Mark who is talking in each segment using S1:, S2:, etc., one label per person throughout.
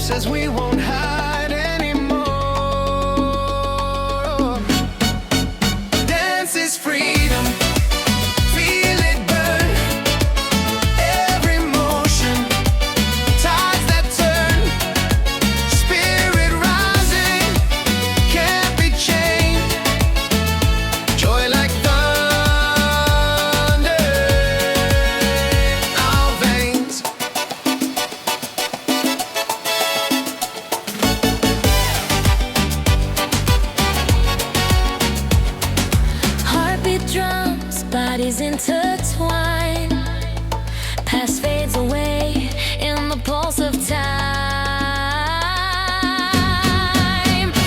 S1: says we won't hide anymore. Dance is freedom. Feel it burn. Every motion. Tides that turn. Spirit rising. Can't be chained. Joy like thunder in our veins.
S2: Heartbeat drums, bodies intertwine. Past fades away in the pulse of time.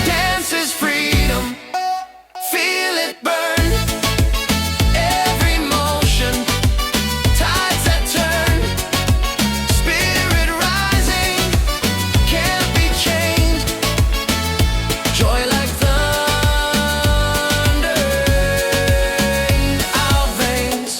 S1: Dance is freedom. Feel it burn. Every motion. Tides that turn. Spirit rising. Can't be chained. Joy like thunder in our veins.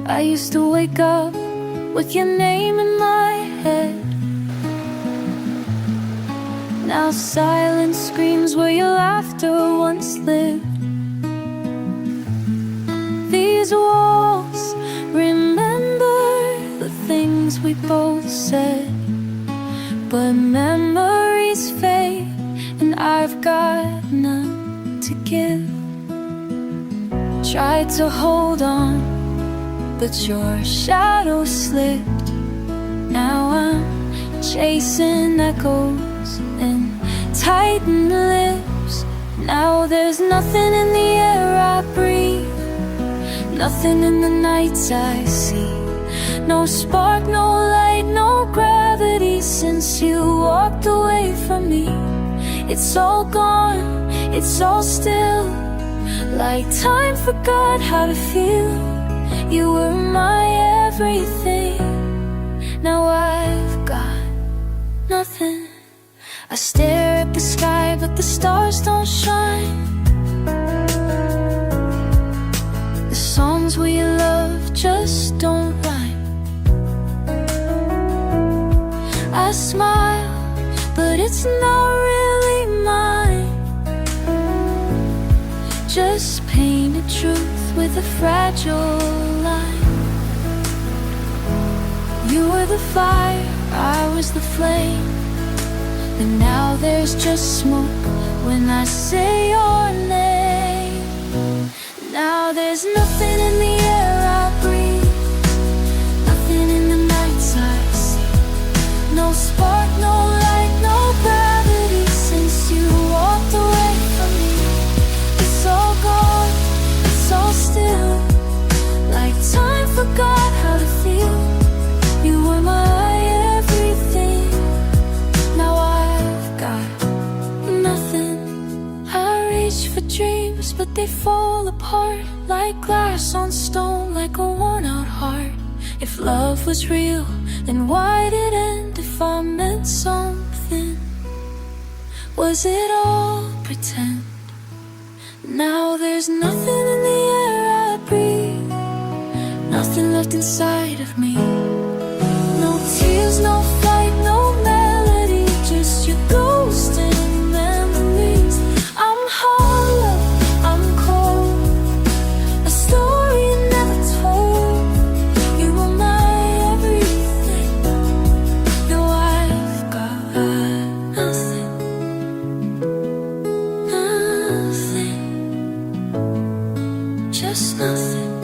S2: I used to wake up with your name in my head. Now silence screams where your laughter once lived. These walls remember the things we both said, but memories fade and I've got none to give. Tried to hold on, but your shadow slipped. Now I'm chasing echoes and tightened lips. Now there's nothing in the air I breathe, nothing in the nights I see. No spark, no light, no gravity since you walked away from me. It's all gone, it's all still, like time forgot how to feel. You were my everything. Now I've got nothing. I stare at the sky, but the stars don't shine. The songs we love just don't rhyme. I smile, but it's not really mine. Just painted truth with a fragile line. You were the fire, I was the flame, and now there's just smoke when I say your name. Now there's nothing in the air I breathe, nothing in the nights I see. No spark, no light, no gravity since you walked away from me. It's all gone, it's all still, like time forgot how to feel. You were my everything. Now I've got nothing. I reach for dreams, but they fall apart like glass on stone, like a worn-out heart. If love was real, then why'd it end? If I meant something, was it all pretend? Now there's nothing in the air I breathe, nothing left inside of me. No tears, no fight, no melody, just your ghost and memories. I'm hollow, I'm cold, a story never told. You were my everything. Now I've got nothing, nothing, just nothing.